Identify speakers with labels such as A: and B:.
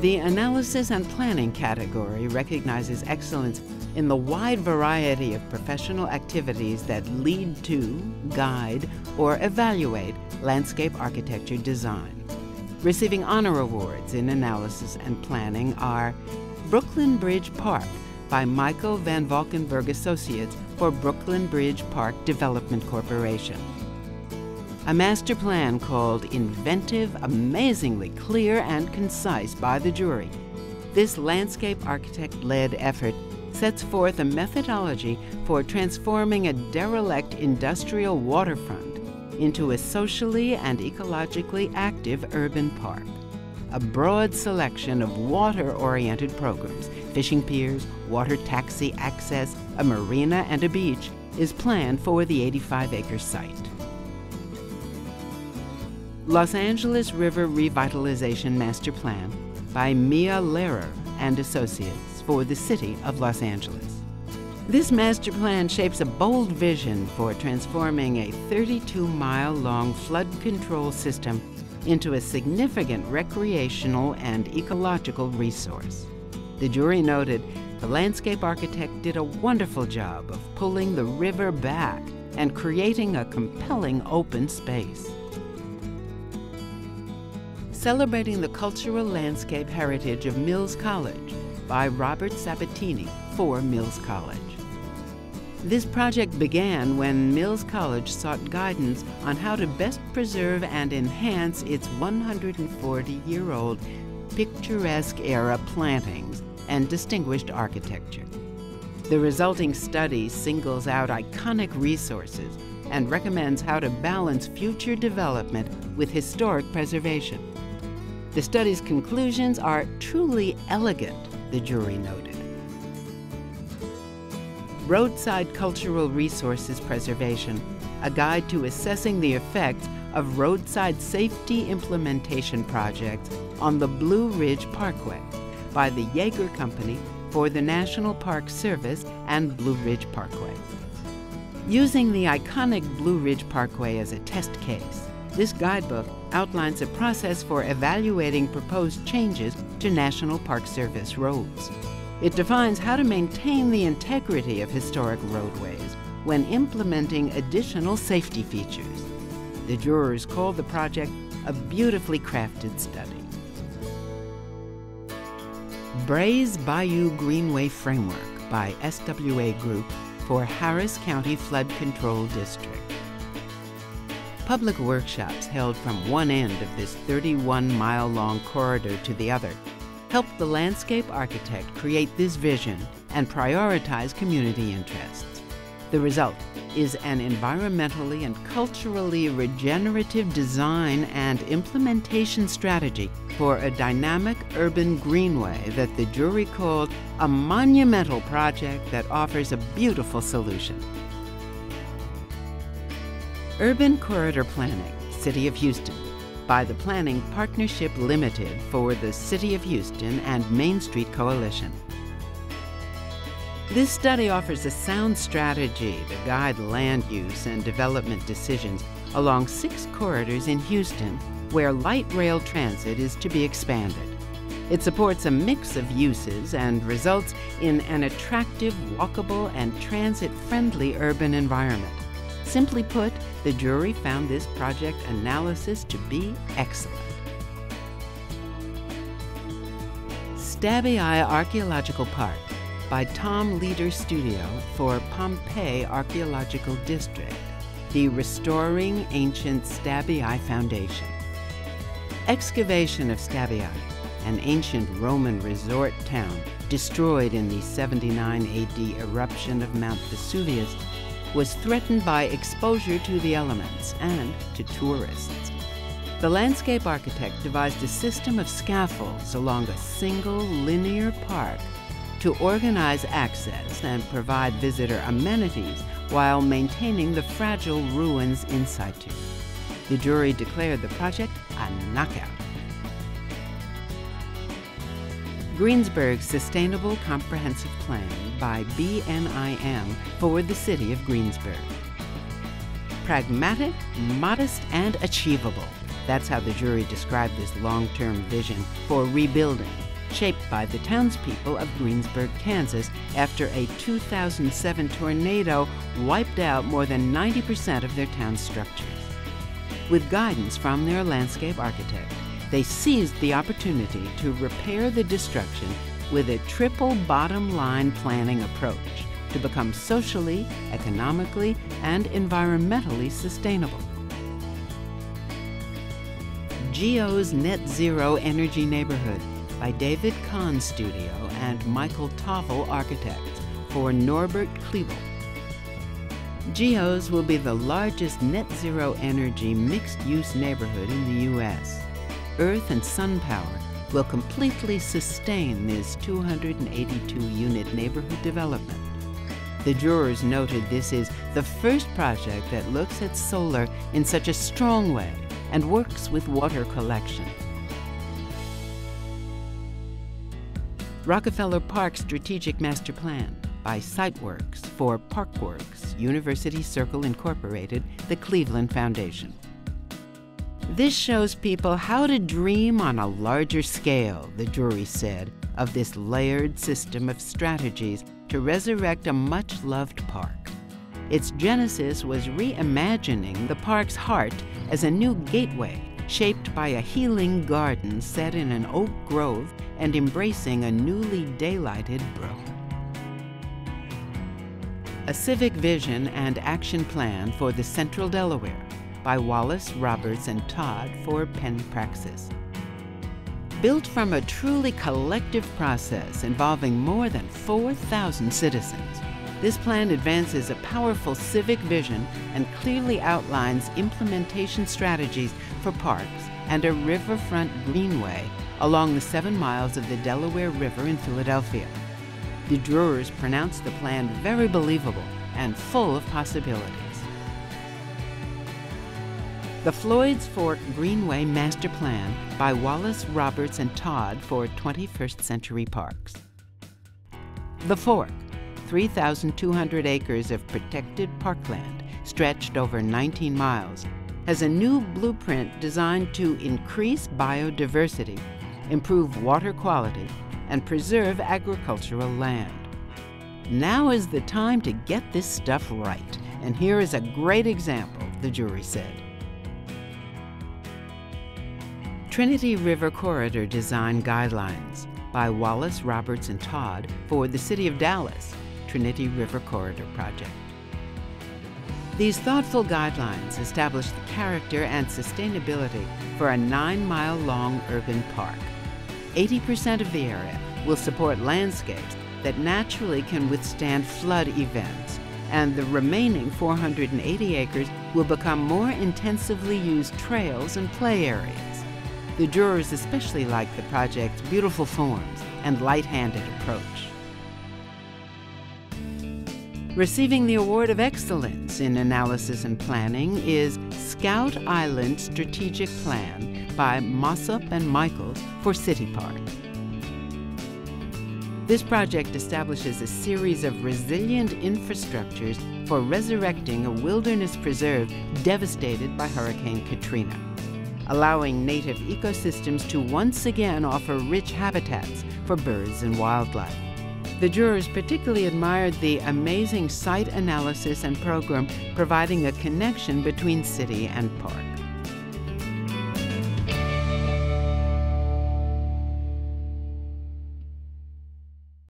A: The analysis and planning category recognizes excellence in the wide variety of professional activities that lead to, guide, or evaluate landscape architecture design. Receiving honor awards in analysis and planning are Brooklyn Bridge Park by Michael Van Valkenburg Associates for Brooklyn Bridge Park Development Corporation. A master plan called Inventive, Amazingly Clear and Concise by the jury. This landscape architect-led effort sets forth a methodology for transforming a derelict industrial waterfront into a socially and ecologically active urban park. A broad selection of water-oriented programs, fishing piers, water taxi access, a marina, and a beach, is planned for the 85-acre site. Los Angeles River Revitalization Master Plan by Mia Lehrer and Associates for the City of Los Angeles. This master plan shapes a bold vision for transforming a 32-mile-long flood control system into a significant recreational and ecological resource. The jury noted the landscape architect did a wonderful job of pulling the river back and creating a compelling open space. Celebrating the Cultural Landscape Heritage of Mills College by Robert Sabatini for Mills College. This project began when Mills College sought guidance on how to best preserve and enhance its 140-year-old picturesque era plantings and distinguished architecture. The resulting study singles out iconic resources and recommends how to balance future development with historic preservation. The study's conclusions are truly elegant, the jury noted. Roadside Cultural Resources Preservation, a guide to assessing the effects of roadside safety implementation projects on the Blue Ridge Parkway by the Yeager Company for the National Park Service and Blue Ridge Parkway. Using the iconic Blue Ridge Parkway as a test case, this guidebook outlines a process for evaluating proposed changes to National Park Service roads. It defines how to maintain the integrity of historic roadways when implementing additional safety features. The jurors called the project a beautifully crafted study. Brays Bayou Greenway Framework by SWA Group for Harris County Flood Control District. Public workshops held from one end of this 31-mile-long corridor to the other helped the landscape architect create this vision and prioritize community interests. The result is an environmentally and culturally regenerative design and implementation strategy for a dynamic urban greenway that the jury called a monumental project that offers a beautiful solution. Urban Corridor Planning, City of Houston, by the Planning Partnership Limited for the City of Houston and Main Street Coalition. This study offers a sound strategy to guide land use and development decisions along 6 corridors in Houston where light rail transit is to be expanded. It supports a mix of uses and results in an attractive, walkable, and transit-friendly urban environment. Simply put, the jury found this project analysis to be excellent. Stabby Eye Archaeological Park by Tom Leader Studio for Pompeii Archaeological District, the Restoring Ancient Stabby Eye Foundation. Excavation of Stabby Eye, an ancient Roman resort town destroyed in the 79 AD eruption of Mount Vesuvius, was threatened by exposure to the elements and to tourists. The landscape architect devised a system of scaffolds along a single linear park to organize access and provide visitor amenities while maintaining the fragile ruins in situ. The jury declared the project a knockout. Greensburg Sustainable Comprehensive Plan by BNIM for the City of Greensburg. Pragmatic, modest, and achievable. That's how the jury described this long-term vision for rebuilding, shaped by the townspeople of Greensburg, Kansas, after a 2007 tornado wiped out more than 90% of their town's structures. With guidance from their landscape architect, they seized the opportunity to repair the destruction with a triple bottom line planning approach to become socially, economically, and environmentally sustainable. Geo's Net Zero Energy Neighborhood by David Kahn Studio and Michael Tovel Architects for Norbert Kleibel. Geo's will be the largest net zero energy mixed-use neighborhood in the U.S. Earth and sun power will completely sustain this 282-unit neighborhood development. The jurors noted this is the first project that looks at solar in such a strong way and works with water collection. Rockefeller Park Strategic Master Plan by Siteworks for Parkworks, University Circle Incorporated, the Cleveland Foundation. This shows people how to dream on a larger scale, the jury said, of this layered system of strategies to resurrect a much-loved park. Its genesis was reimagining the park's heart as a new gateway shaped by a healing garden set in an oak grove and embracing a newly daylighted brook. A Civic Vision and Action Plan for the Central Delaware by Wallace, Roberts, and Todd for Penn Praxis. Built from a truly collective process involving more than 4,000 citizens, this plan advances a powerful civic vision and clearly outlines implementation strategies for parks and a riverfront greenway along the 7 miles of the Delaware River in Philadelphia. The jurors pronounced the plan very believable and full of possibilities. The Floyd's Fork Greenway Master Plan by Wallace, Roberts, and Todd for 21st Century Parks. The Fork, 3,200 acres of protected parkland stretched over 19 miles, has a new blueprint designed to increase biodiversity, improve water quality, and preserve agricultural land. Now is the time to get this stuff right, and here is a great example, the jury said. Trinity River Corridor Design Guidelines by Wallace, Roberts, and Todd for the City of Dallas, Trinity River Corridor Project. These thoughtful guidelines establish the character and sustainability for a 9-mile-long urban park. 80% of the area will support landscapes that naturally can withstand flood events, and the remaining 480 acres will become more intensively used trails and play areas. The jurors especially liked the project's beautiful forms and light-handed approach. Receiving the Award of Excellence in Analysis and Planning is Scout Island Strategic Plan by Mossop and Michaels for City Park. This project establishes a series of resilient infrastructures for resurrecting a wilderness preserve devastated by Hurricane Katrina, allowing native ecosystems to once again offer rich habitats for birds and wildlife. The jurors particularly admired the amazing site analysis and program providing a connection between city and park.